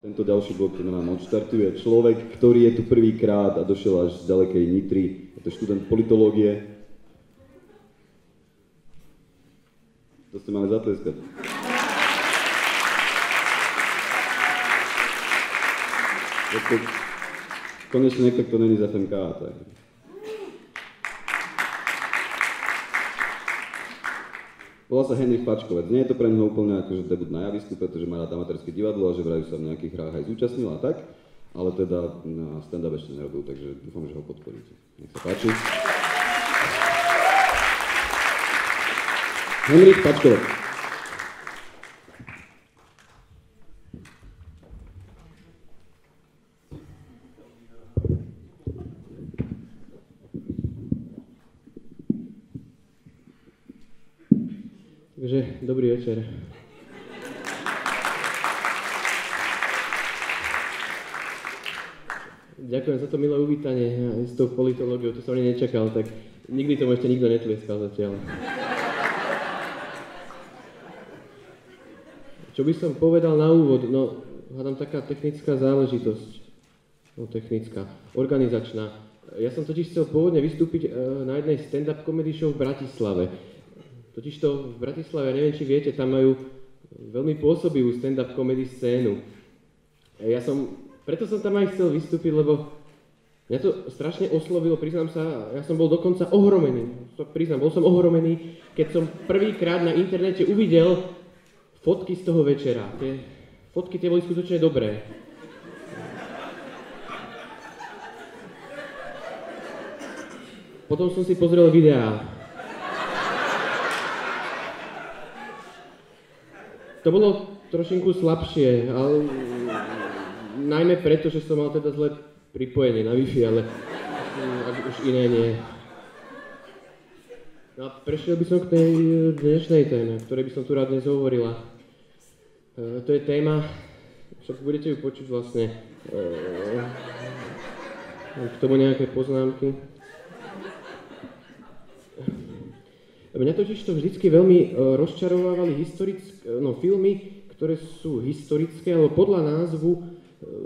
Tento ďalší blok, ktorý nám odštartuje človek, ktorý je tu prvýkrát a došiel až z ďalekej Nitry. Je to študent politológie. To ste mali zatleskať. Konečne niekto, kto není z FMK. Tak. Volá sa Henrik Pačkovec. Nie je to pre neho úplne akože debut na javisku, pretože má rád amatérske divadlo a že vraj sa v nejakých hrách aj zúčastnil a tak, ale teda na stand-up ešte nerobil, takže dúfam, že ho podporíte. Nech sa páči. Henrik Pačkovec. Takže dobrý večer. Ďakujem za to milé uvítanie s tou politológiou, to som ani nečakal, tak nikdy tomu ešte nikto netlieskal zatiaľ. Čo by som povedal na úvod? No, hádam taká technická záležitosť. No, technická, organizačná. Ja som totiž chcel pôvodne vystúpiť na jednej stand-up comedy show v Bratislave. Totižto v Bratislave, ja neviem, či viete, tam majú veľmi pôsobivú stand-up comedy scénu. Preto som tam aj chcel vystúpiť, lebo mňa to strašne oslovilo, priznám sa, ja som bol dokonca ohromený. Bol som ohromený, keď som prvýkrát na internete uvidel fotky z toho večera. Tie fotky tie boli skutočne dobré. Potom som si pozrel videá. To bolo trošinku slabšie, ale najmä preto, že som mal teda zlé pripojenie na Wi-Fi, ale už iné nie. No a prešiel by som k tej dnešnej téme, o ktorej by som tu rád dnes hovorila. To je téma, však budete ju počuť vlastne, mám k tomu nejaké poznámky. Mňa totiž to vždycky veľmi rozčarovávali filmy, ktoré sú historické, alebo podľa názvu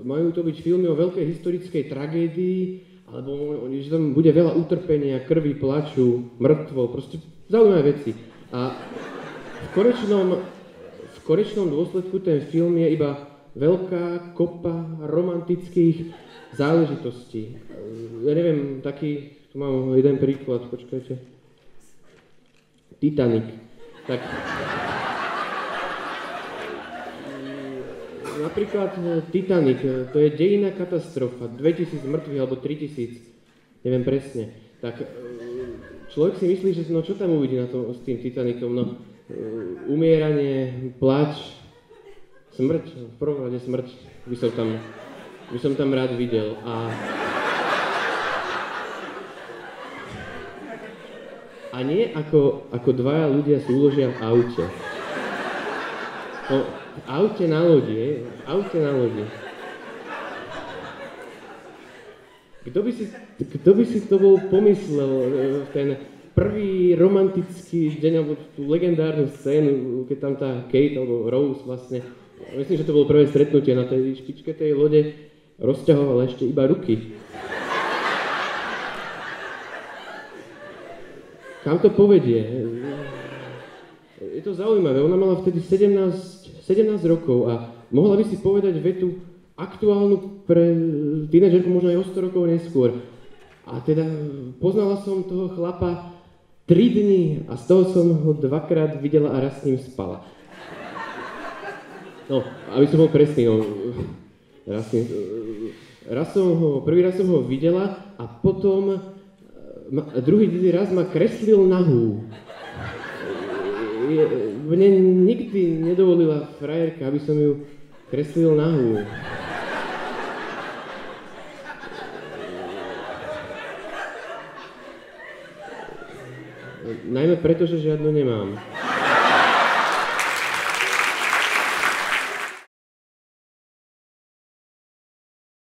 majú to byť filmy o veľkej historickej tragédii, alebo že tam bude veľa utrpenia, krvi, plaču, mŕtvol, proste zaujímavé veci. A v konečnom dôsledku ten film je iba veľká kopa romantických záležitostí. Ja neviem, tu mám jeden príklad, počkajte. Titanic. Tak napríklad Titanic, to je dejinná katastrofa, 2000 mŕtvych alebo 3000, neviem presne. Tak človek si myslí, že no čo tam uvidí s tým Titanicom, no umieranie, plač, smrť, v prvom rade smrť by som tam rád videl. A nie ako dvaja ľudia sa uložia v aute. V aute na lodi. Kto by si to bol pomyslel, ten prvý romantický deň, alebo tú legendárnu scénu, keď tam tá Kate alebo Rose vlastne, myslím, že to bolo prvé stretnutie na tej špičke tej lode, rozťahovala ešte iba ruky. Kam to povedie? Je to zaujímavé, ona mala vtedy 17 rokov a mohla by si povedať vetu aktuálnu pre tínedžerku možno aj o 100 rokov neskôr. A teda poznala som toho chlapa 3 dni a z toho som ho 2-krát videla a raz s ním spala. No, aby som bol presný, prvý raz som ho videla a potom druhý raz ma kreslil nahú. Mne nikdy nedovolila frajerka, aby som ju kreslil nahú. Najmä preto, že žiadnu nemám.